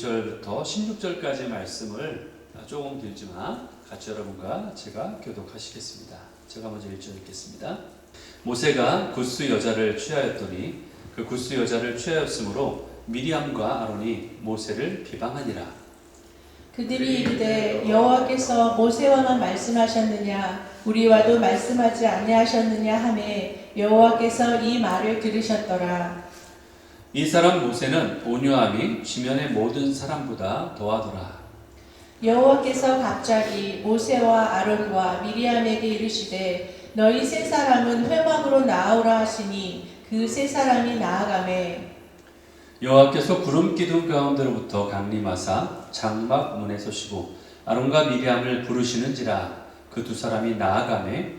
5절부터 16절까지 말씀을 조금 길지만 같이 여러분과 제가 교독하시겠습니다. 제가 먼저 1절 읽겠습니다. 모세가 굿스 여자를 취하였더니 그 굿스 여자를 취하였으므로 미리암과 아론이 모세를 비방하니라. 그들이 이르되 여호와께서 모세와만 말씀하셨느냐 우리와도 말씀하지 아니하셨느냐 하매 여호와께서 이 말을 들으셨더라. 이 사람 모세는 온유함이 지면의 모든 사람보다 더하더라. 여호와께서 갑자기 모세와 아론과 미리암에게 이르시되 너희 세 사람은 회막으로 나아오라 하시니 그 세 사람이 나아가매 여호와께서 구름 기둥 가운데로부터 강림하사 장막 문에 서시고 아론과 미리암을 부르시는지라. 그 두 사람이 나아가매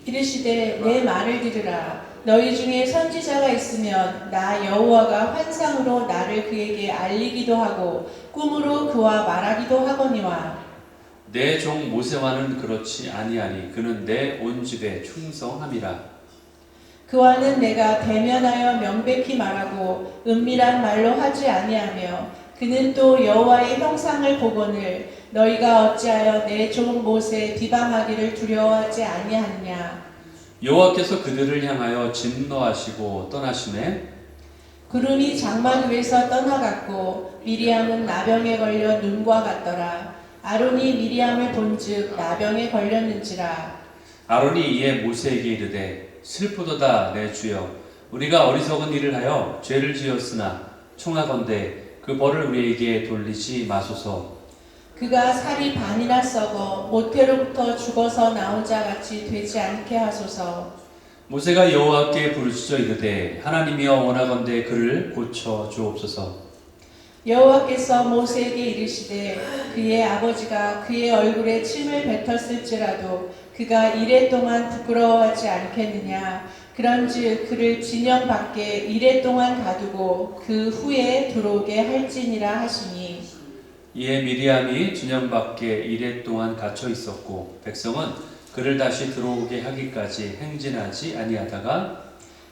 이르시되 내 말을 들으라. 너희 중에 선지자가 있으면 나 여호와가 환상으로 나를 그에게 알리기도 하고 꿈으로 그와 말하기도 하거니와 내 종 모세와는 그렇지 아니하니 그는 내 온 집에 충성함이라. 그와는 내가 대면하여 명백히 말하고 은밀한 말로 하지 아니하며 그는 또 여호와의 형상을 보거늘 너희가 어찌하여 내 종 모세 비방하기를 두려워하지 아니하느냐. 여호와께서 그들을 향하여 진노하시고 떠나시매 구름이 장막 위에서 떠나갔고 미리암은 나병에 걸려 눈과 같더라. 아론이 미리암을 본즉 나병에 걸렸는지라. 아론이 이에 모세에게 이르되 슬프도다 내 주여 우리가 어리석은 일을 하여 죄를 지었으나 청하건대 그 벌을 우리에게 돌리지 마소서. 그가 살이 반이나 썩어 모태로부터 죽어서 나온 자 같이 되지 않게 하소서. 모세가 여호와께 부르짖어 이르되 하나님이여 원하건대 그를 고쳐 주옵소서. 여호와께서 모세에게 이르시되 그의 아버지가 그의 얼굴에 침을 뱉었을지라도 그가 이레 동안 부끄러워하지 않겠느냐. 그런즉 그를 진영 밖에 이레 동안 가두고 그 후에 들어오게 할지니라 하시니 이에 미리암이 진영 밖에 이레 동안 갇혀 있었고 백성은 그를 다시 들어오게 하기까지 행진하지 아니하다가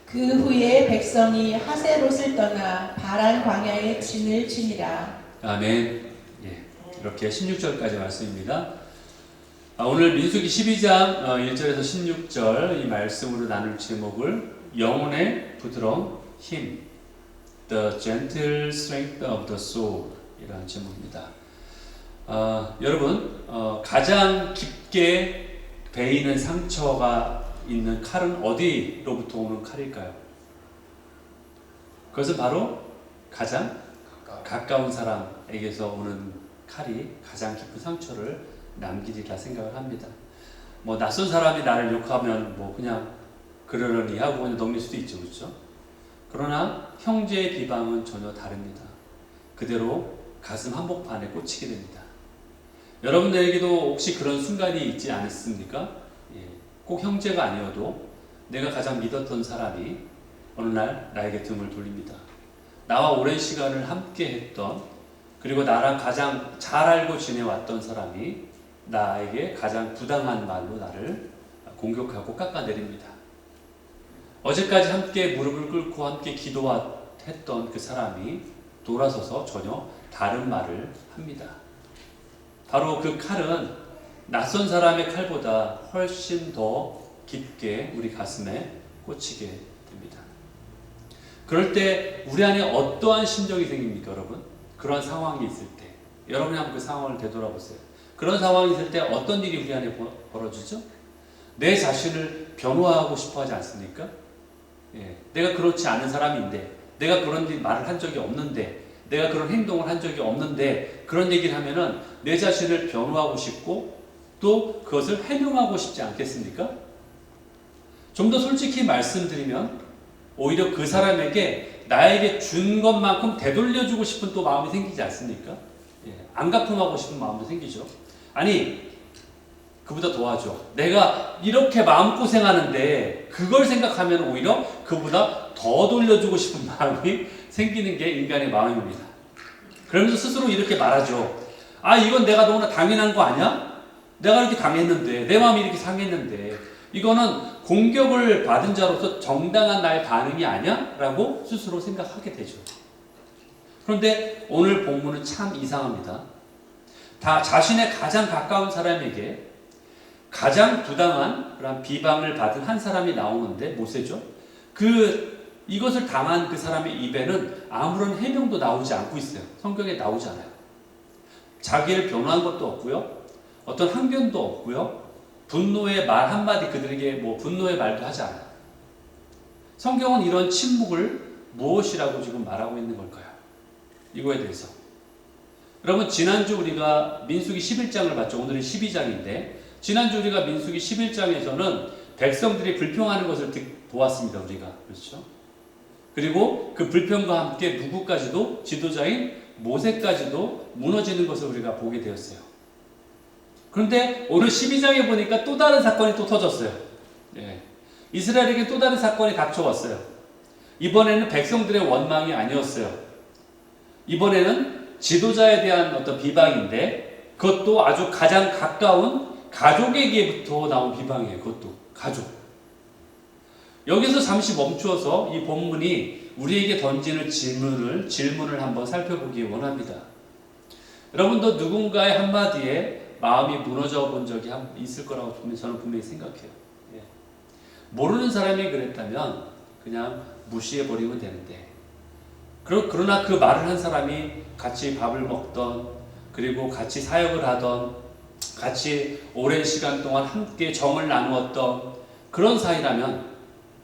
그 후에 백성이 하세롯을 떠나 바란 광야에 진을 치니라. 아멘. 예, 이렇게 16절까지 말씀입니다. 오늘 민수기 12장 1절에서 16절 이 말씀으로 나눌 제목을 영혼의 부드러운 힘 The Gentle Strength of the Soul 이라는 제목입니다. 여러분 가장 깊게 베이는 상처가 있는 칼은 어디로부터 오는 칼일까요? 그것은 바로 가장 가까운 사람에게서 오는 칼이 가장 깊은 상처를 남기리라 생각을 합니다. 뭐 낯선 사람이 나를 욕하면 뭐 그냥 그러려니 하고 그냥 넘길 수도 있죠, 그렇죠? 그러나 형제의 비방은 전혀 다릅니다. 그대로 가슴 한복판에 꽂히게 됩니다. 여러분들에게도 혹시 그런 순간이 있지 않습니까? 꼭 형제가 아니어도 내가 가장 믿었던 사람이 어느 날 나에게 등을 돌립니다. 나와 오랜 시간을 함께 했던 그리고 나랑 가장 잘 알고 지내왔던 사람이 나에게 가장 부당한 말로 나를 공격하고 깎아내립니다. 어제까지 함께 무릎을 꿇고 함께 기도했던 그 사람이 돌아서서 전혀 다른 말을 합니다. 바로 그 칼은 낯선 사람의 칼보다 훨씬 더 깊게 우리 가슴에 꽂히게 됩니다. 그럴 때 우리 안에 어떠한 심정이 생깁니까, 여러분? 그런 상황이 있을 때 여러분이 한번 그 상황을 되돌아보세요. 그런 상황이 있을 때 어떤 일이 우리 안에 벌어지죠? 내 자신을 변호하고 싶어 하지 않습니까? 내가 그렇지 않은 사람인데 내가 그런 말을 한 적이 없는데 내가 그런 행동을 한 적이 없는데 그런 얘기를 하면은 내 자신을 변호하고 싶고 또 그것을 해명하고 싶지 않겠습니까? 좀 더 솔직히 말씀드리면 오히려 그 사람에게 나에게 준 것만큼 되돌려주고 싶은 또 마음이 생기지 않습니까? 안갚음하고 싶은 마음도 생기죠. 아니 그보다 더하죠. 내가 이렇게 마음고생하는데 그걸 생각하면 오히려 그보다 더 돌려주고 싶은 마음이 생기는 게 인간의 마음입니다. 그러면서 스스로 이렇게 말하죠. 이건 내가 너무나 당연한 거 아니야? 내가 이렇게 당했는데 내 마음이 이렇게 상했는데 이거는 공격을 받은 자로서 정당한 나의 반응이 아니야? 라고 스스로 생각하게 되죠. 그런데 오늘 본문은 참 이상합니다. 다 자신의 가장 가까운 사람에게 가장 부당한 그런 비방을 받은 한 사람이 나오는데 모세죠. 이것을 당한 그 사람의 입에는 아무런 해명도 나오지 않고 있어요. 성경에 나오지 않아요. 자기를 변호한 것도 없고요. 어떤 항변도 없고요. 분노의 말 한마디 그들에게 분노의 말도 하지 않아요. 성경은 이런 침묵을 무엇이라고 지금 말하고 있는 걸까요? 이거에 대해서. 여러분, 지난주 우리가 민수기 11장을 봤죠. 오늘은 12장인데 지난주 우리가 민수기 11장에서는 백성들이 불평하는 것을 보았습니다. 우리가. 그렇죠? 그리고 그 불평과 함께 누구까지도 지도자인 모세까지도 무너지는 것을 우리가 보게 되었어요. 그런데 오늘 12장에 보니까 또 다른 사건이 또 터졌어요. 예. 이스라엘에게 또 다른 사건이 닥쳐왔어요. 이번에는 백성들의 원망이 아니었어요. 이번에는 지도자에 대한 어떤 비방인데 그것도 아주 가장 가까운 가족에게부터 나온 비방이에요. 그것도 가족. 여기서 잠시 멈추어서 이 본문이 우리에게 던지는 질문을 한번 살펴보기 원합니다. 여러분도 누군가의 한마디에 마음이 무너져 본 적이 있을 거라고 저는 분명히 생각해요. 예. 모르는 사람이 그랬다면 그냥 무시해버리면 되는데 그러나 그 말을 한 사람이 같이 밥을 먹던 그리고 같이 사역을 하던 같이 오랜 시간 동안 함께 정을 나누었던 그런 사이라면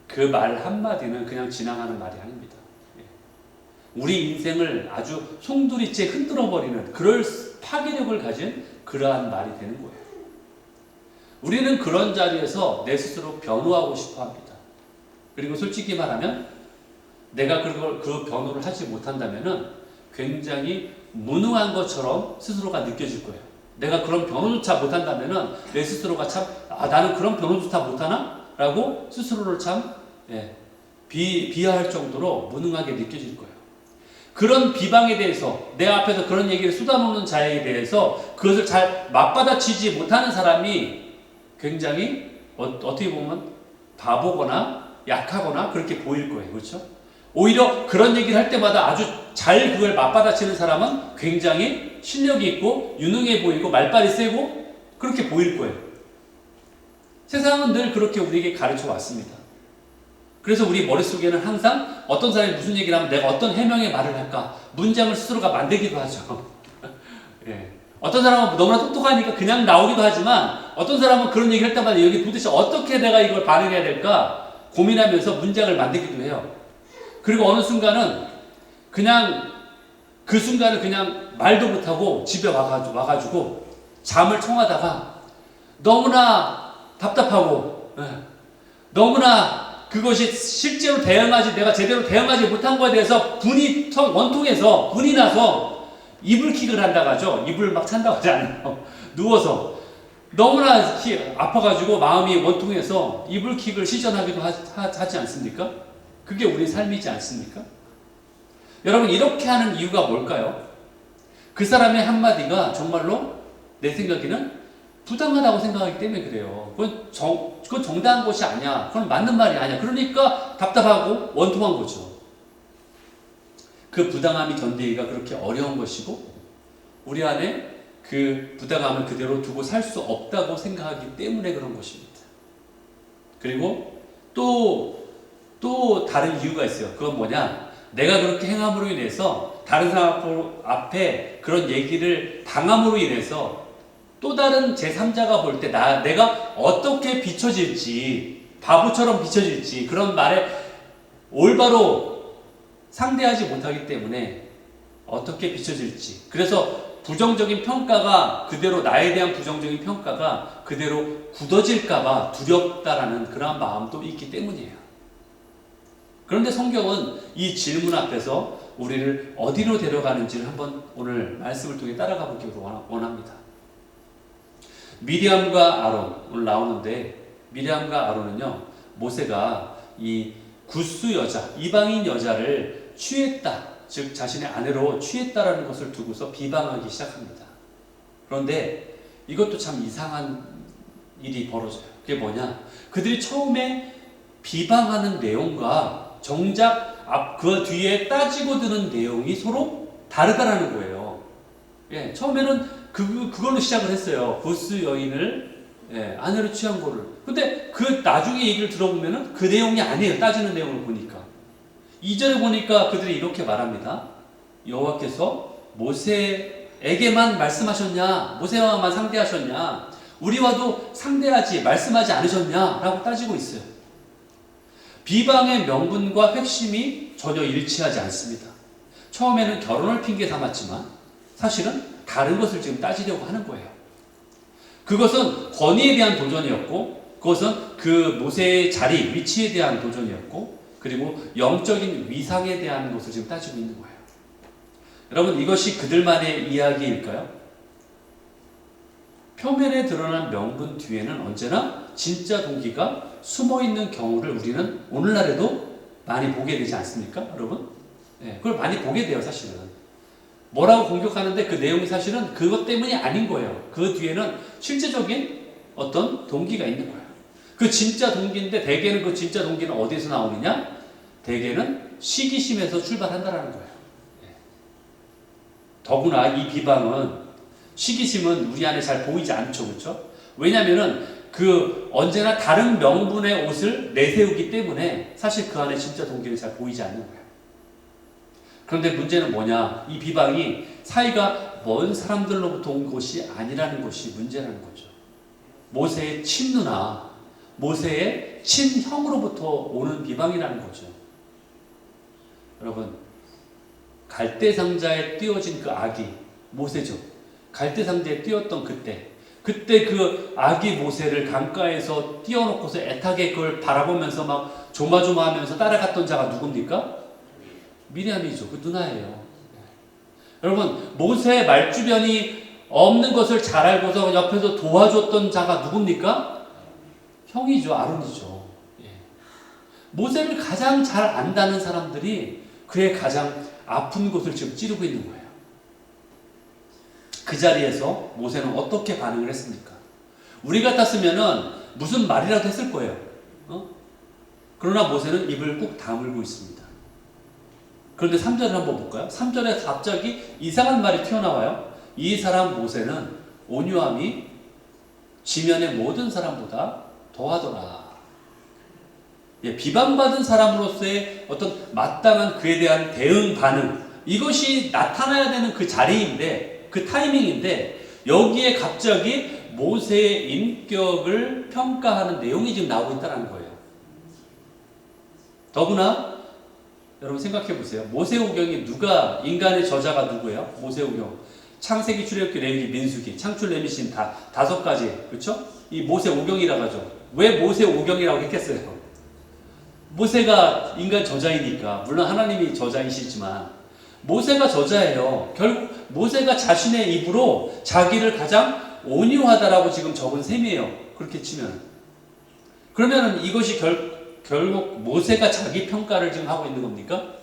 그 말 한마디는 그냥 지나가는 말이 아닙니다. 우리 인생을 아주 송두리째 흔들어버리는 그럴 파괴력을 가진 그러한 말이 되는 거예요. 우리는 그런 자리에서 내 스스로 변호하고 싶어 합니다. 그리고 솔직히 말하면 내가 그 변호를 하지 못한다면은 굉장히 무능한 것처럼 스스로가 느껴질 거예요. 내가 그런 변호조차 못한다면은 내 스스로가 참 나는 그런 변호조차 못하나? 라고 스스로를 참 비하할 정도로 무능하게 느껴질 거예요. 그런 비방에 대해서 내 앞에서 그런 얘기를 쏟아놓는 자에 대해서 그것을 잘 맞받아치지 못하는 사람이 굉장히 어떻게 보면 바보거나 약하거나 그렇게 보일 거예요. 그렇죠? 오히려 그런 얘기를 할 때마다 아주 잘 그걸 맞받아치는 사람은 굉장히 실력이 있고 유능해 보이고 말빨이 세고 그렇게 보일 거예요. 세상은 늘 그렇게 우리에게 가르쳐 왔습니다. 그래서 우리 머릿속에는 항상 어떤 사람이 무슨 얘기를 하면 내가 어떤 해명의 말을 할까 문장을 스스로가 만들기도 하죠. 예. 어떤 사람은 너무나 똑똑하니까 그냥 나오기도 하지만 어떤 사람은 그런 얘기를 할 때마다 여기 도대체 어떻게 내가 이걸 반응해야 될까 고민하면서 문장을 만들기도 해요. 그리고 어느 순간은 그냥 그 순간을 그냥 말도 못하고 집에 와가지고 잠을 청하다가 너무나 답답하고 너무나 그것이 실제로 내가 제대로 대응하지 못한 것에 대해서 원통해서 분이 나서 이불킥을 한다고 하죠. 이불 막 찬다고 하지 않아요. 누워서 너무나 아파가지고 마음이 원통해서 이불킥을 시전하기도 하지 않습니까? 그게 우리 삶이지 않습니까? 여러분 이렇게 하는 이유가 뭘까요? 그 사람의 한마디가 정말로 내 생각에는 부당하다고 생각하기 때문에 그래요. 그건 정당한 것이 아니야. 그건 맞는 말이 아니야. 그러니까 답답하고 원통한 거죠. 그 부당함이 견디기가 그렇게 어려운 것이고 우리 안에 그 부당함을 그대로 두고 살 수 없다고 생각하기 때문에 그런 것입니다. 그리고 또 다른 이유가 있어요. 그건 뭐냐? 내가 그렇게 행함으로 인해서 다른 사람 앞에 그런 얘기를 당함으로 인해서 또 다른 제3자가 볼 때 내가 어떻게 비춰질지 바보처럼 비춰질지 그런 말에 올바로 상대하지 못하기 때문에 어떻게 비춰질지 그래서 부정적인 평가가 그대로 나에 대한 부정적인 평가가 그대로 굳어질까봐 두렵다라는 그런 마음도 있기 때문이에요. 그런데 성경은 이 질문 앞에서 우리를 어디로 데려가는지를 한번 오늘 말씀을 통해 따라가 보기를 원합니다. 미리암과 아론 오늘 나오는데 미리암과 아론은요 모세가 이 구스 여자 이방인 여자를 취했다 즉 자신의 아내로 취했다라는 것을 두고서 비방하기 시작합니다. 그런데 이것도 참 이상한 일이 벌어져요. 그게 뭐냐? 그들이 처음에 비방하는 내용과 정작 그 뒤에 따지고 드는 내용이 서로 다르다라는 거예요. 예, 처음에는 그걸로 시작을 했어요. 보스 여인을 아내로 취한 거를. 근데 그 나중에 얘기를 들어보면은 그 내용이 아니에요. 따지는 내용을 보니까. 2절에 보니까 그들이 이렇게 말합니다. 여호와께서 모세에게만 말씀하셨냐? 모세와만 상대하셨냐? 우리와도 상대하지 말씀하지 않으셨냐? 라고 따지고 있어요. 비방의 명분과 핵심이 전혀 일치하지 않습니다. 처음에는 결혼을 핑계 삼았지만 사실은 다른 것을 지금 따지려고 하는 거예요. 그것은 권위에 대한 도전이었고, 그것은 그 모세의 자리, 위치에 대한 도전이었고, 그리고 영적인 위상에 대한 것을 지금 따지고 있는 거예요. 여러분, 이것이 그들만의 이야기일까요? 표면에 드러난 명분 뒤에는 언제나 진짜 동기가 숨어있는 경우를 우리는 오늘날에도 많이 보게 되지 않습니까, 여러분? 그걸 많이 보게 돼요, 사실은. 뭐라고 공격하는데 그 내용이 사실은 그것 때문이 아닌 거예요. 그 뒤에는 실제적인 어떤 동기가 있는 거예요. 그 진짜 동기인데 대개는 그 진짜 동기는 어디서 나오느냐? 대개는 시기심에서 출발한다라는 거예요. 더구나 이 비방은, 시기심은 우리 안에 잘 보이지 않죠, 그렇죠? 왜냐하면은 그 언제나 다른 명분의 옷을 내세우기 때문에 사실 그 안에 진짜 동기는 잘 보이지 않는 거예요. 그런데 문제는 뭐냐? 이 비방이 사이가 먼 사람들로부터 온 것이 아니라는 것이 문제라는 거죠. 모세의 친누나, 모세의 친형으로부터 오는 비방이라는 거죠. 여러분, 갈대상자에 띄워진 그 아기, 모세죠. 갈대상자에 띄웠던 그때 그 아기 모세를 강가에서 띄워놓고서 애타게 그걸 바라보면서 막 조마조마하면서 따라갔던 자가 누굽니까? 미리암이죠. 그 누나예요. 여러분, 모세의 말주변이 없는 것을 잘 알고서 옆에서 도와줬던 자가 누굽니까? 형이죠. 아론이죠. 모세를 가장 잘 안다는 사람들이 그의 가장 아픈 곳을 지금 찌르고 있는 거예요. 그 자리에서 모세는 어떻게 반응을 했습니까? 우리 같았으면은 무슨 말이라도 했을 거예요. 그러나 모세는 입을 꾹 다물고 있습니다. 그런데 3절을 한번 볼까요? 3절에 갑자기 이상한 말이 튀어나와요. 이 사람 모세는 온유함이 지면의 모든 사람보다 더하더라. 비방받은 사람으로서의 어떤 마땅한 그에 대한 대응 반응, 이것이 나타나야 되는 그 자리인데, 그 타이밍인데, 여기에 갑자기 모세의 인격을 평가하는 내용이 지금 나오고 있다는 거예요. 더구나 여러분 생각해 보세요. 모세오경이 누가, 인간의 저자가 누구예요? 모세오경. 창세기, 출애굽기, 레위기, 민수기, 창출, 레미신 다 5가지, 그렇죠? 이 모세오경이라고 하죠. 왜 모세오경이라고 했겠어요? 모세가 인간 저자이니까. 물론 하나님이 저자이시지만 모세가 저자예요. 결국 모세가 자신의 입으로 자기를 가장 온유하다라고 지금 적은 셈이에요. 그렇게 치면. 그러면 이것이 결국 모세가 자기 평가를 지금 하고 있는 겁니까?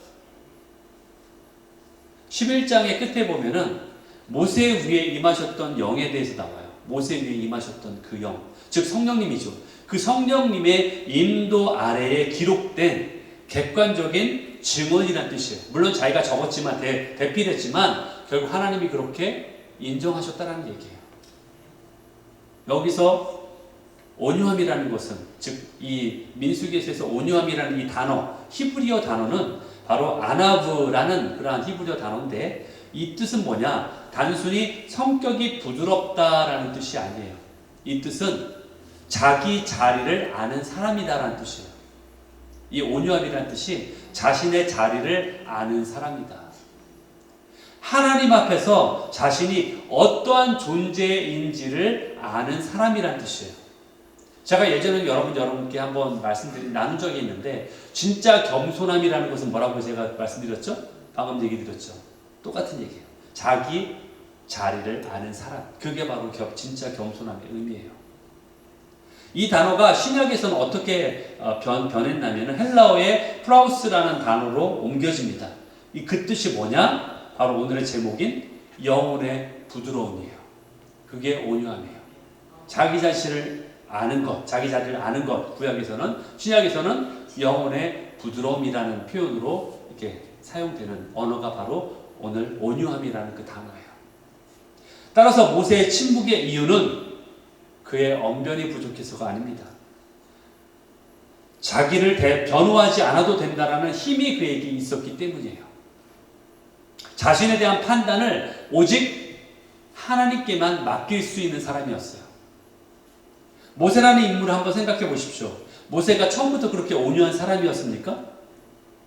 11장의 끝에 보면은 모세 위에 임하셨던 영에 대해서 나와요. 모세 위에 임하셨던 그 영, 즉 성령님이죠. 그 성령님의 인도 아래에 기록된 객관적인 증언이란 뜻이에요. 물론 자기가 적었지만 대필했지만 결국 하나님이 그렇게 인정하셨다는 얘기예요. 여기서 온유함이라는 것은, 즉 이 민수기에서 온유함이라는 이 단어, 히브리어 단어는 바로 아나브라는 그러한 히브리어 단어인데, 이 뜻은 뭐냐? 단순히 성격이 부드럽다라는 뜻이 아니에요. 이 뜻은 자기 자리를 아는 사람이다라는 뜻이에요. 이 온유함이라는 뜻이 자신의 자리를 아는 사람이다. 하나님 앞에서 자신이 어떠한 존재인지를 아는 사람이라는 뜻이에요. 제가 예전에 여러분께 한번 나눈 적이 있는데, 진짜 겸손함이라는 것은 뭐라고 제가 말씀드렸죠? 방금 얘기 드렸죠. 똑같은 얘기예요. 자기 자리를 아는 사람. 그게 바로 진짜 겸손함의 의미예요. 이 단어가 신약에서는 어떻게 변했냐면 헬라어의 프라우스라는 단어로 옮겨집니다. 그 뜻이 뭐냐? 바로 오늘의 제목인 영혼의 부드러움이에요. 그게 온유함이에요. 자기 자신을 아는 것, 자기 자리를 아는 것. 구약에서는, 신약에서는 영혼의 부드러움이라는 표현으로 이렇게 사용되는 언어가 바로 오늘 온유함이라는 그 단어예요. 따라서 모세의 침묵의 이유는 그의 언변이 부족해서가 아닙니다. 자기를 변호하지 않아도 된다라는 힘이 그에게 있었기 때문이에요. 자신에 대한 판단을 오직 하나님께만 맡길 수 있는 사람이었어요. 모세라는 인물을 한번 생각해 보십시오. 모세가 처음부터 그렇게 온유한 사람이었습니까?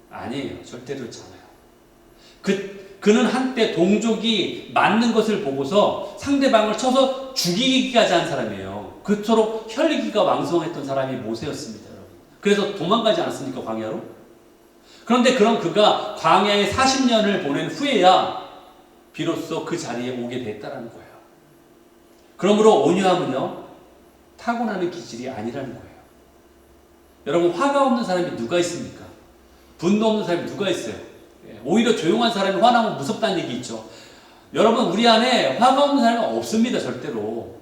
아니에요. 절대로 그렇지 않아요. 그는 한때 동족이 맞는 것을 보고서 상대방을 쳐서 죽이기까지 한 사람이에요. 그토록 혈기가 왕성했던 사람이 모세였습니다. 여러분. 그래서 도망가지 않았습니까? 광야로? 그런데 그런 그가 광야에 40년을 보낸 후에야 비로소 그 자리에 오게 됐다는 거예요. 그러므로 온유함은요, 타고나는 기질이 아니라는 거예요. 여러분, 화가 없는 사람이 누가 있습니까? 분노 없는 사람이 누가 있어요? 오히려 조용한 사람이 화나면 무섭다는 얘기 있죠. 여러분, 우리 안에 화가 없는 사람은 없습니다. 절대로.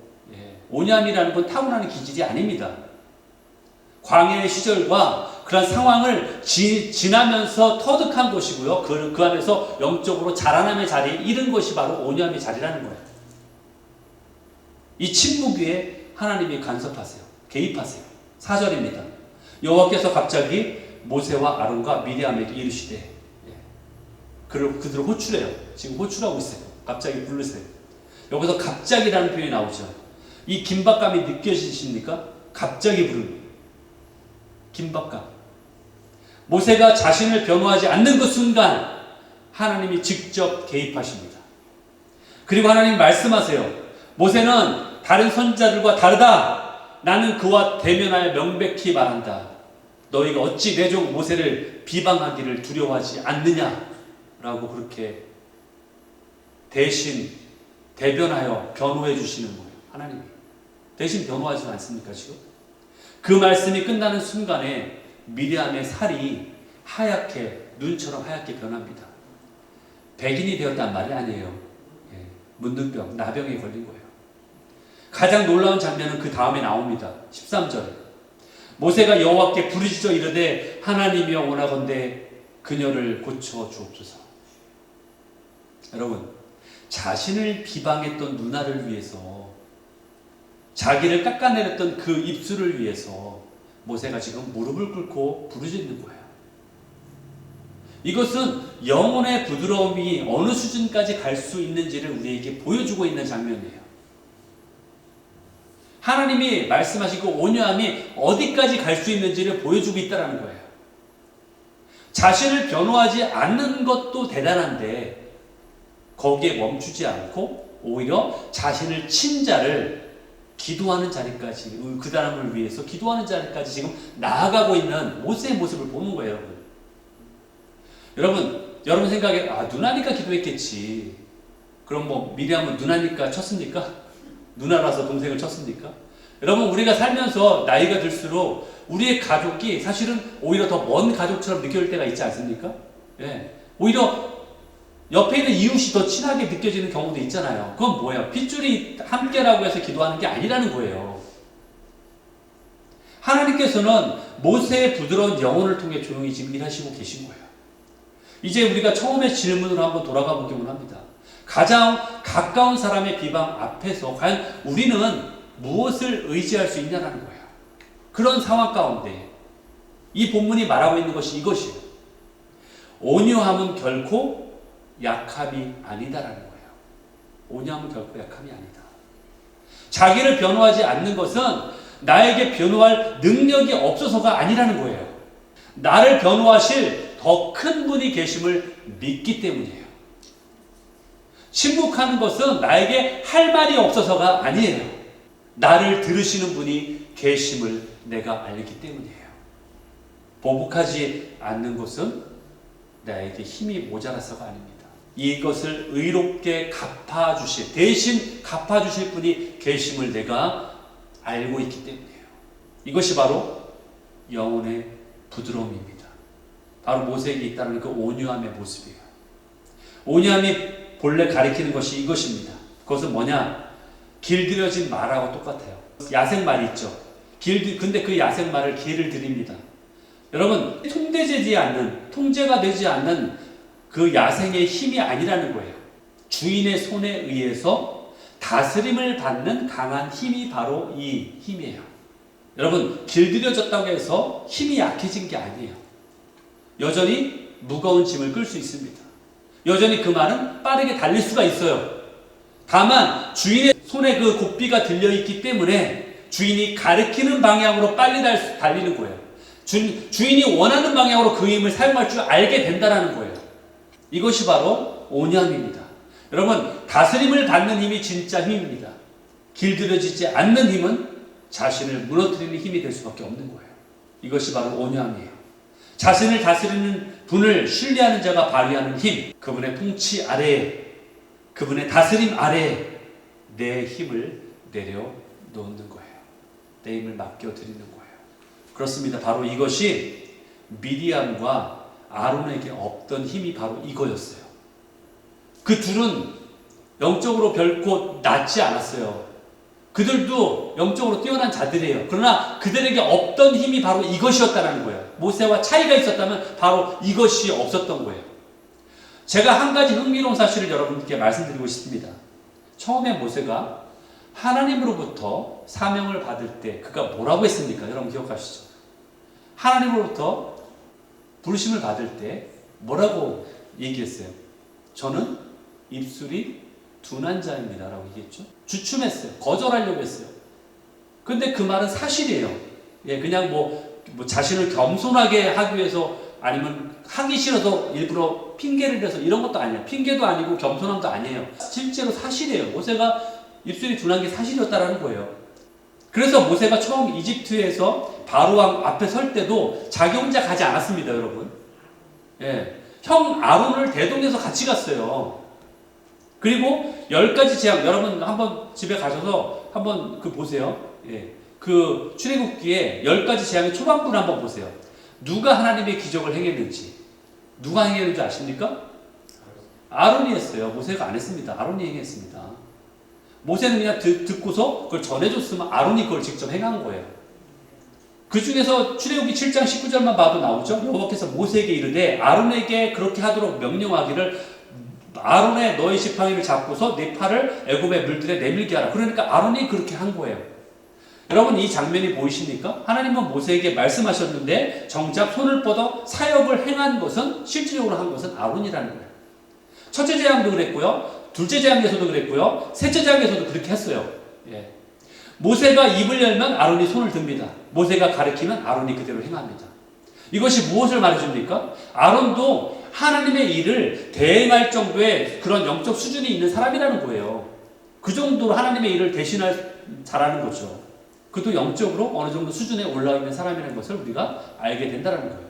온유함이라는 건 타고나는 기질이 아닙니다. 광야의 시절과 그런 상황을 지나면서 터득한 것이고요. 그 안에서 영적으로 자라남의 자리에 이른 것이 바로 온유함의 자리라는 거예요. 이 침묵 위에 하나님이 간섭하세요. 개입하세요. 4절입니다. 여호와께서 갑자기 모세와 아론과 미리암에게 이르시되, 그들을 호출해요. 지금 호출하고 있어요. 갑자기 부르세요. 여기서 갑자기라는 표현이 나오죠. 이 긴박감이 느껴지십니까? 갑자기 부르는 긴박감. 모세가 자신을 변호하지 않는 그 순간 하나님이 직접 개입하십니다. 그리고 하나님 말씀하세요. 모세는 다른 선지자들과 다르다. 나는 그와 대면하여 명백히 말한다. 너희가 어찌 내 종 모세를 비방하기를 두려워하지 않느냐? 라고 그렇게 대신 대변하여 변호해 주시는 거예요. 하나님이. 대신 변호하지 않습니까 지금? 그 말씀이 끝나는 순간에 미리암의 살이 하얗게, 눈처럼 하얗게 변합니다. 백인이 되었단 말이 아니에요. 문둥병, 나병에 걸린 거예요. 가장 놀라운 장면은 그 다음에 나옵니다. 13절. 모세가 여호와께 부르짖어 이르되 하나님이여 원하건대 그녀를 고쳐 주옵소서. 여러분, 자신을 비방했던 누나를 위해서, 자기를 깎아내렸던 그 입술을 위해서 모세가 지금 무릎을 꿇고 부르짖는 거예요. 이것은 영혼의 부드러움이 어느 수준까지 갈 수 있는지를 우리에게 보여주고 있는 장면이에요. 하나님이 말씀하시고 온유함이 어디까지 갈 수 있는지를 보여주고 있다는 거예요. 자신을 변호하지 않는 것도 대단한데 거기에 멈추지 않고 오히려 자신을 친 자를 기도하는 자리까지, 그 사람을 위해서 기도하는 자리까지 지금 나아가고 있는 모세의 모습을 보는 거예요. 여러분 생각에 누나니까 기도했겠지. 그럼 뭐 미리암은 누나니까 쳤습니까? 누나라서 동생을 쳤습니까? 여러분, 우리가 살면서 나이가 들수록 우리의 가족이 사실은 오히려 더 먼 가족처럼 느껴질 때가 있지 않습니까? 오히려 옆에 있는 이웃이 더 친하게 느껴지는 경우도 있잖아요. 그건 뭐예요? 핏줄이 함께라고 해서 기도하는 게 아니라는 거예요. 하나님께서는 모세의 부드러운 영혼을 통해 조용히 지금 일하시고 계신 거예요. 이제 우리가 처음에 질문으로 한번 돌아가 보기만 합니다. 가장 가까운 사람의 비방 앞에서 과연 우리는 무엇을 의지할 수 있냐라는 거예요. 그런 상황 가운데 이 본문이 말하고 있는 것이 이것이에요. 온유함은 결코 약함이 아니다라는 거예요. 온유함은 결코 약함이 아니다. 자기를 변호하지 않는 것은 나에게 변호할 능력이 없어서가 아니라는 거예요. 나를 변호하실 더 큰 분이 계심을 믿기 때문이에요. 침묵하는 것은 나에게 할 말이 없어서가 아니에요. 나를 들으시는 분이 계심을 내가 알기 때문이에요. 보복하지 않는 것은 나에게 힘이 모자라서가 아닙니다. 이것을 의롭게 갚아주실, 대신 갚아주실 분이 계심을 내가 알고 있기 때문이에요. 이것이 바로 영혼의 부드러움입니다. 바로 모세에게 있다는 그 온유함의 모습이에요. 온유함이 본래 가리키는 것이 이것입니다. 그것은 뭐냐? 길들여진 말하고 똑같아요. 야생말이 있죠. 근데 그 야생말을 길을 들입니다. 여러분, 통제가 되지 않는 그 야생의 힘이 아니라는 거예요. 주인의 손에 의해서 다스림을 받는 강한 힘이 바로 이 힘이에요. 여러분, 길들여졌다고 해서 힘이 약해진 게 아니에요. 여전히 무거운 짐을 끌 수 있습니다. 여전히 그 말은 빠르게 달릴 수가 있어요. 다만 주인의 손에 그 고삐가 들려있기 때문에 주인이 가리키는 방향으로 빨리 달리는 거예요. 주인이 원하는 방향으로 그 힘을 사용할 줄 알게 된다는 거예요. 이것이 바로 온유함입니다. 여러분, 다스림을 받는 힘이 진짜 힘입니다. 길들여지지 않는 힘은 자신을 무너뜨리는 힘이 될 수밖에 없는 거예요. 이것이 바로 온유함이에요. 자신을 다스리는 분을 신뢰하는 자가 발휘하는 힘, 그분의 통치 아래에, 그분의 다스림 아래에 내 힘을 내려놓는 거예요. 내 힘을 맡겨드리는 거예요. 그렇습니다. 바로 이것이 미리암과 아론에게 없던 힘이 바로 이거였어요. 그 둘은 영적으로 결코 낮지 않았어요. 그들도 영적으로 뛰어난 자들이에요. 그러나 그들에게 없던 힘이 바로 이것이었다는 거예요. 모세와 차이가 있었다면 바로 이것이 없었던 거예요. 제가 한 가지 흥미로운 사실을 여러분께 말씀드리고 싶습니다. 처음에 모세가 하나님으로부터 사명을 받을 때 그가 뭐라고 했습니까? 여러분 기억하시죠? 하나님으로부터 부르심을 받을 때 뭐라고 얘기했어요? 저는 입술이 둔한 자입니다 라고 얘기했죠. 주춤했어요. 거절하려고 했어요. 근데 그 말은 사실이에요. 예, 그냥 뭐 자신을 겸손하게 하기 위해서 아니면 하기 싫어서 일부러 핑계를 대서 이런 것도 아니에요. 핑계도 아니고 겸손함도 아니에요. 실제로 사실이에요. 모세가 입술이 둔한 게 사실이었다라는 거예요. 그래서 모세가 처음 이집트에서 바로왕 앞에 설 때도 자기 혼자 가지 않았습니다, 여러분. 예, 형 아론을 대동해서 같이 갔어요. 그리고 10가지 재앙, 여러분 한번 집에 가셔서 한번 그 보세요. 예, 그 출애굽기에 10가지 재앙의 초반부를 한번 보세요. 누가 하나님의 기적을 행했는지, 누가 행했는지 아십니까? 아론이 했어요. 모세가 안 했습니다. 아론이 행했습니다. 모세는 그냥 듣고서 그걸 전해줬으면 아론이 그걸 직접 행한 거예요. 그 중에서 출애굽기 7장 19절만 봐도 나오죠. 여호와께서 모세에게 이르되 아론에게 그렇게 하도록 명령하기를 아론의 너의 지팡이를 잡고서 네 팔을 애굽의 물들에 내밀게 하라. 그러니까 아론이 그렇게 한 거예요. 여러분 이 장면이 보이십니까? 하나님은 모세에게 말씀하셨는데 정작 손을 뻗어 사역을 행한 것은 실질적으로 한 것은 아론이라는 거예요. 첫째 재앙도 그랬고요. 둘째 재앙에서도 그랬고요. 셋째 재앙에서도 그렇게 했어요. 예. 모세가 입을 열면 아론이 손을 듭니다. 모세가 가리키면 아론이 그대로 행합니다. 이것이 무엇을 말해줍니까? 아론도 하나님의 일을 대행할 정도의 그런 영적 수준이 있는 사람이라는 거예요. 그 정도로 하나님의 일을 대신할 잘하는 거죠. 그도 영적으로 어느 정도 수준에 올라 있는 사람이라는 것을 우리가 알게 된다는 거예요.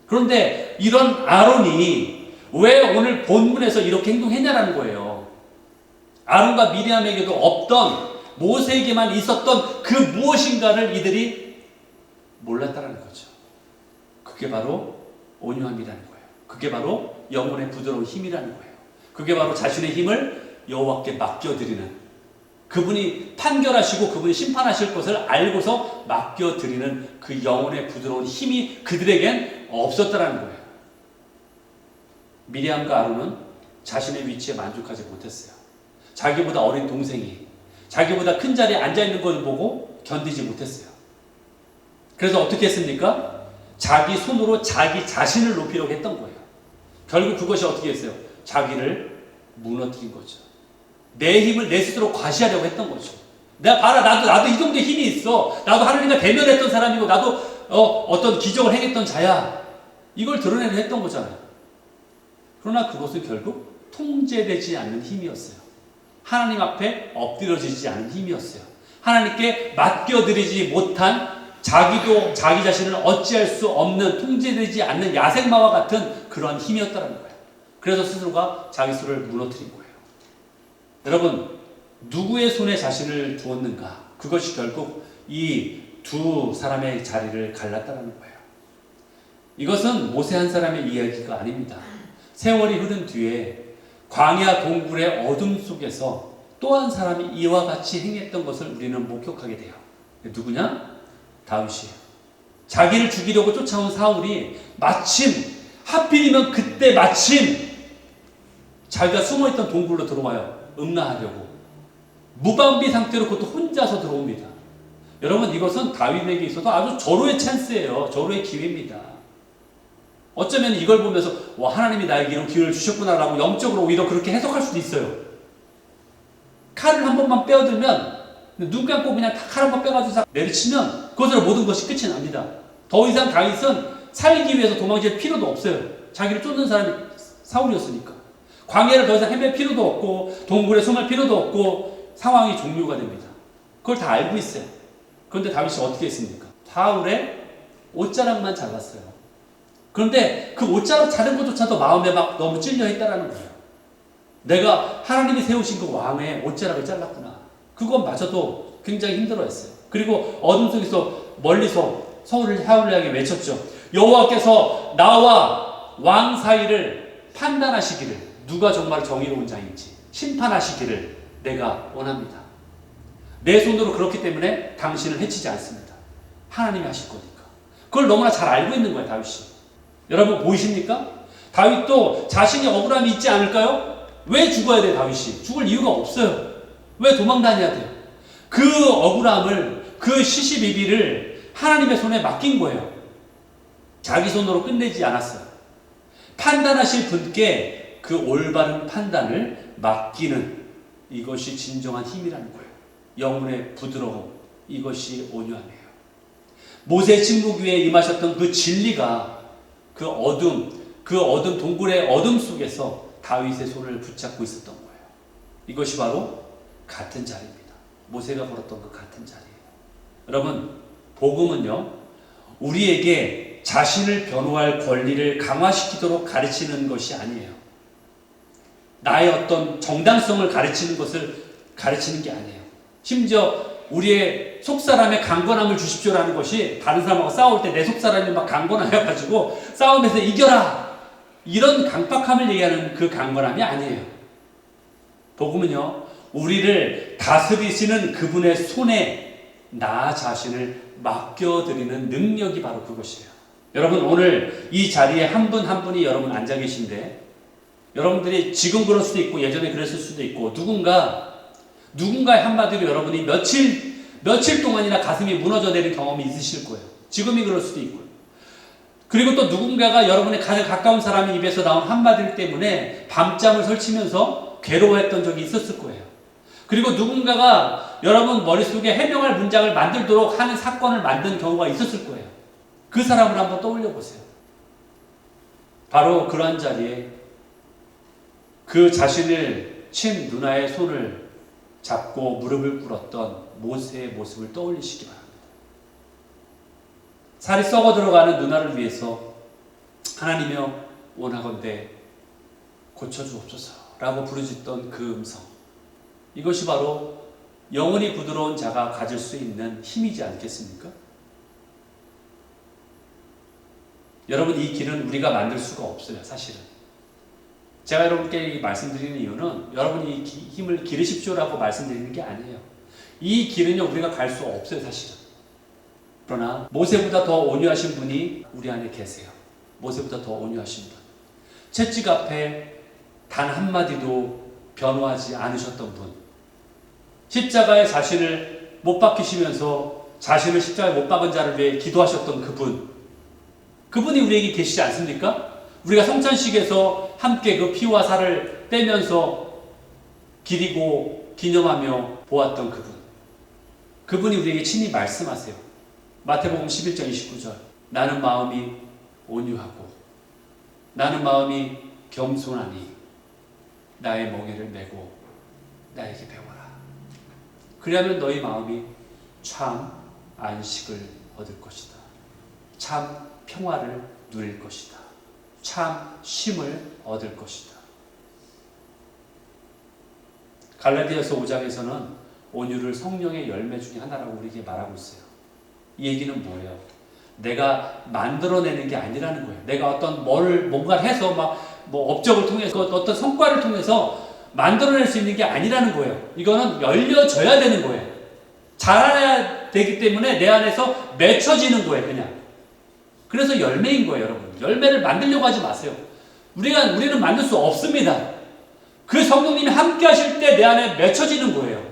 그런데 이런 아론이 왜 오늘 본문에서 이렇게 행동했냐라는 거예요. 아론과 미리암에게도 없던 모세에게만 있었던 그 무엇인가를 이들이 몰랐다는 거죠. 그게 바로 온유함이라는 거예요. 그게 바로 영혼의 부드러운 힘이라는 거예요. 그게 바로 자신의 힘을 여호와께 맡겨드리는, 그분이 판결하시고 그분이 심판하실 것을 알고서 맡겨드리는 그 영혼의 부드러운 힘이 그들에겐 없었다는 거예요. 미리암과 아론은 자신의 위치에 만족하지 못했어요. 자기보다 어린 동생이 자기보다 큰 자리에 앉아있는 걸 보고 견디지 못했어요. 그래서 어떻게 했습니까? 자기 손으로 자기 자신을 높이려고 했던 거예요. 결국 그것이 어떻게 했어요? 자기를 무너뜨린 거죠. 내 힘을 내 스스로 과시하려고 했던 거죠. 내가 봐라, 나도 이 정도의 힘이 있어. 나도 하나님과 대면했던 사람이고, 나도 어떤 기적을 행했던 자야. 이걸 드러내려 했던 거잖아요. 그러나 그것은 결국 통제되지 않는 힘이었어요. 하나님 앞에 엎드려지지 않은 힘이었어요. 하나님께 맡겨드리지 못한, 자기도 자기 자신을 어찌할 수 없는, 통제되지 않는 야생마와 같은 그런 힘이었다는 거예요. 그래서 스스로가 자기 스스로를 무너뜨린 거예요. 여러분, 누구의 손에 자신을 두었는가? 그것이 결국 이 두 사람의 자리를 갈랐다는 거예요. 이것은 모세 한 사람의 이야기가 아닙니다. 세월이 흐른 뒤에 광야 동굴의 어둠 속에서 또 한 사람이 이와 같이 행했던 것을 우리는 목격하게 돼요. 누구냐? 다윗이에요. 자기를 죽이려고 쫓아온 사울이 마침 하필이면 그때 마침 자기가 숨어있던 동굴로 들어와요. 음란하려고. 무방비 상태로 그것도 혼자서 들어옵니다. 여러분, 이것은 다윗에게 있어서 아주 절호의 찬스예요. 절호의 기회입니다. 어쩌면 이걸 보면서 와, 하나님이 나에게 이런 기회를 주셨구나라고 영적으로 오히려 그렇게 해석할 수도 있어요. 칼을 한 번만 빼어들면, 눈 감고 그냥 칼 한 번 빼가지고 내리치면 그것으로 모든 것이 끝이 납니다. 더 이상 다윗은 살기 위해서 도망칠 필요도 없어요. 자기를 쫓는 사람이 사울이었으니까. 광야를 더 이상 헤맬 필요도 없고 동굴에 숨을 필요도 없고 상황이 종료가 됩니다. 그걸 다 알고 있어요. 그런데 다윗이 어떻게 했습니까? 사울의 옷자락만 잘랐어요. 그런데 그 옷자락 자른 것조차도 마음에 막 너무 찔려 있다라는 거예요. 내가 하나님이 세우신 그 왕의 옷자락을 잘랐구나. 그것마저도 굉장히 힘들어했어요. 그리고 어둠 속에서 멀리서 사울을 향해 외쳤죠. 여호와께서 나와 왕 사이를 판단하시기를, 누가 정말 정의로운 자인지 심판하시기를 내가 원합니다. 내 손으로 그렇기 때문에 당신을 해치지 않습니다. 하나님이 하실 거니까. 그걸 너무나 잘 알고 있는 거예요, 다윗이. 여러분 보이십니까? 다윗도 자신이 억울함이 있지 않을까요? 왜 죽어야 돼, 다윗이? 죽을 이유가 없어요. 왜 도망 다녀야 돼요? 그 억울함을, 그 시시비비를 하나님의 손에 맡긴 거예요. 자기 손으로 끝내지 않았어요. 판단하실 분께 그 올바른 판단을 맡기는, 이것이 진정한 힘이라는 거예요. 영혼의 부드러움, 이것이 온유함이에요. 모세 침묵 위에 임하셨던 그 진리가 그 어둠 동굴의 어둠 속에서 다윗의 손을 붙잡고 있었던 거예요. 이것이 바로 같은 자리입니다. 모세가 걸었던 그 같은 자리예요. 여러분, 복음은요, 우리에게 자신을 변호할 권리를 강화시키도록 가르치는 것이 아니에요. 나의 어떤 정당성을 가르치는 것을 가르치는 게 아니에요. 심지어 우리의 속사람의 강건함을 주십시오라는 것이, 다른 사람하고 싸울 때 내 속사람이 막 강건하여가지고 싸움에서 이겨라, 이런 강박함을 얘기하는 그 강건함이 아니에요. 복음은요, 우리를 다스리시는 그분의 손에 나 자신을 맡겨드리는 능력이 바로 그것이에요. 여러분, 오늘 이 자리에 한 분 한 분이 여러분 앉아 계신데, 여러분들이 지금 그럴 수도 있고 예전에 그랬을 수도 있고, 누군가의 한마디로 여러분이 며칠 동안이나 가슴이 무너져 내린 경험이 있으실 거예요. 지금이 그럴 수도 있고요. 그리고 또 누군가가 여러분의 가장 가까운 사람이 입에서 나온 한마디 때문에 밤잠을 설치면서 괴로워했던 적이 있었을 거예요. 그리고 누군가가 여러분 머릿속에 해명할 문장을 만들도록 하는 사건을 만든 경우가 있었을 거예요. 그 사람을 한번 떠올려 보세요. 바로 그러한 자리에 그 자신을 친 누나의 손을 잡고 무릎을 꿇었던 모세의 모습을 떠올리시기 바랍니다. 살이 썩어 들어가는 누나를 위해서 하나님이여 원하건대 고쳐주옵소서라고 부르짖던 그 음성, 이것이 바로 영혼이 부드러운 자가 가질 수 있는 힘이지 않겠습니까? 여러분, 이 길은 우리가 만들 수가 없어요. 사실은 제가 여러분께 말씀드리는 이유는 여러분이 이 힘을 기르십시오라고 말씀드리는 게 아니에요. 이 길은요, 우리가 갈 수 없어요, 사실은. 그러나 모세보다 더 온유하신 분이 우리 안에 계세요. 모세보다 더 온유하신 분. 채찍 앞에 단 한마디도 변호하지 않으셨던 분. 십자가에 자신을 못 박히시면서 자신을 십자가에 못 박은 자를 위해 기도하셨던 그분. 그분이 우리에게 계시지 않습니까? 우리가 성찬식에서 함께 그 피와 살을 떼면서 기리고 기념하며 보았던 그분. 그분이 우리에게 친히 말씀하세요. 마태복음 11장 29절. 나는 마음이 온유하고 나는 마음이 겸손하니 나의 멍에를 메고 나에게 배워라. 그리하면 너희 마음이 참 안식을 얻을 것이다. 참 평화를 누릴 것이다. 참 쉼을 얻을 것이다. 갈라디아서 5장에서는 온유를 성령의 열매 중에 하나라고 우리에게 말하고 있어요. 이 얘기는 뭐예요? 내가 만들어내는 게 아니라는 거예요. 내가 어떤 뭔가를 해서 업적을 통해서 어떤 성과를 통해서 만들어낼 수 있는 게 아니라는 거예요. 이거는 열려져야 되는 거예요. 자라야 되기 때문에 내 안에서 맺혀지는 거예요, 그냥. 그래서 열매인 거예요, 여러분. 열매를 만들려고 하지 마세요. 우리는 만들 수 없습니다. 그 성령님이 함께 하실 때 내 안에 맺혀지는 거예요.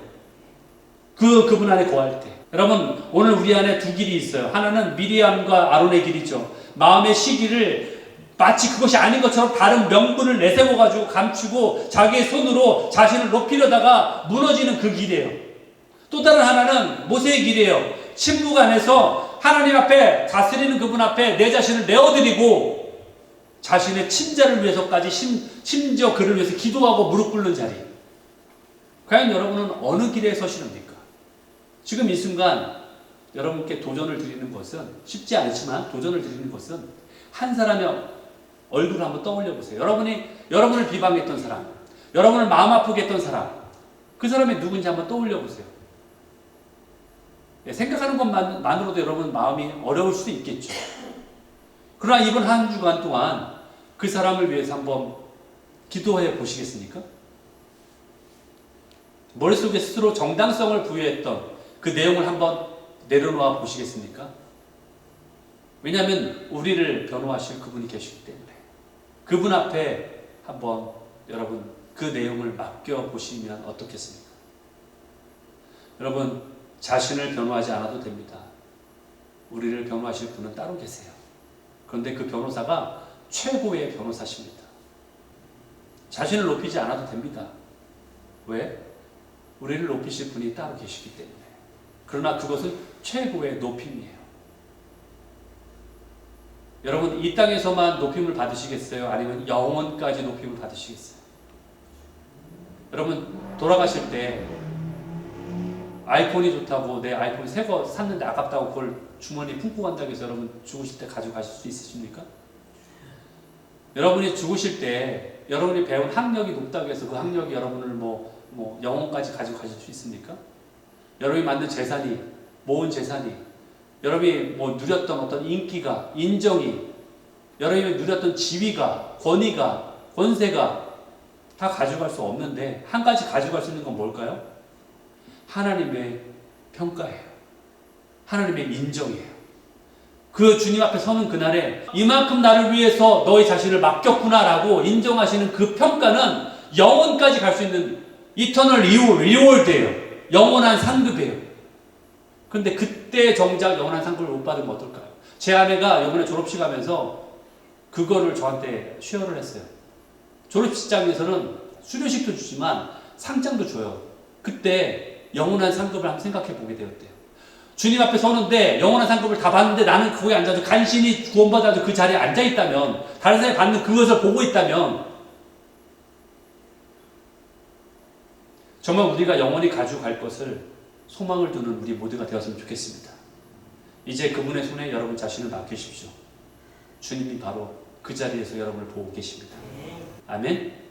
그분 안에 거할 때. 여러분, 오늘 우리 안에 두 길이 있어요. 하나는 미리암과 아론의 길이죠. 마음의 시기를 마치 그것이 아닌 것처럼 다른 명분을 내세워가지고 감추고 자기의 손으로 자신을 높이려다가 무너지는 그 길이에요. 또 다른 하나는 모세의 길이에요. 침묵 안에서 하나님 앞에 다스리는 그분 앞에 내 자신을 내어드리고 자신의 친자를 위해서까지 심지어 그를 위해서 기도하고 무릎 꿇는 자리. 과연 여러분은 어느 길에 서시렵니까? 지금 이 순간 여러분께 도전을 드리는 것은 쉽지 않지만 도전을 드리는 것은 한 사람의 얼굴을 한번 떠올려 보세요. 여러분을 비방했던 사람, 여러분을 마음 아프게 했던 사람, 그 사람이 누군지 한번 떠올려 보세요. 생각하는 것만으로도 여러분 마음이 어려울 수도 있겠죠. 그러나 이번 한 주간 동안 그 사람을 위해서 한번 기도해 보시겠습니까? 머릿속에 스스로 정당성을 부여했던 그 내용을 한번 내려놓아 보시겠습니까? 왜냐하면 우리를 변호하실 그분이 계시기 때문에 그분 앞에 한번 여러분 그 내용을 맡겨 보시면 어떻겠습니까? 여러분, 자신을 변호하지 않아도 됩니다. 우리를 변호하실 분은 따로 계세요. 그런데 그 변호사가 최고의 변호사십니다. 자신을 높이지 않아도 됩니다. 왜? 우리를 높이실 분이 따로 계시기 때문에. 그러나 그것은 최고의 높임이에요. 여러분, 이 땅에서만 높임을 받으시겠어요? 아니면 영원까지 높임을 받으시겠어요? 여러분, 돌아가실 때 아이폰이 좋다고 내 아이폰 새 거 샀는데 아깝다고 그걸 주머니에 품고 간다고 해서 여러분 죽으실 때 가지고 가실 수 있으십니까? 여러분이 죽으실 때 여러분이 배운 학력이 높다고 해서 그 학력이 여러분을 영혼까지 가지고 가실 수 있습니까? 여러분이 만든 재산이, 모은 재산이, 여러분이 누렸던 어떤 인기가, 인정이, 여러분이 누렸던 지위가, 권위가, 권세가 다 가져갈 수 없는데 한 가지 가져갈 수 있는 건 뭘까요? 하나님의 평가예요. 하나님의 인정이에요. 그 주님 앞에 서는 그날에 이만큼 나를 위해서 너의 자신을 맡겼구나라고 인정하시는 그 평가는 영원까지 갈 수 있는 이터널 리워드예요. 영원한 상급이에요. 그런데 그때 정작 영원한 상급을 못 받으면 어떨까요? 제 아내가 이번에 졸업식 하면서 그거를 저한테 쉐어를 했어요. 졸업식장에서는 수료식도 주지만 상장도 줘요. 그때 영원한 상급을 한번 생각해 보게 되었대요. 주님 앞에 서는데 영원한 상급을 다 받는데 나는 거기 앉아서 간신히 구원받아서 그 자리에 앉아있다면, 다른 사람이 받는 그것을 보고 있다면 정말 우리가 영원히 가져갈 것을 소망을 두는 우리 모두가 되었으면 좋겠습니다. 이제 그분의 손에 여러분 자신을 맡기십시오. 주님이 바로 그 자리에서 여러분을 보고 계십니다. 아멘.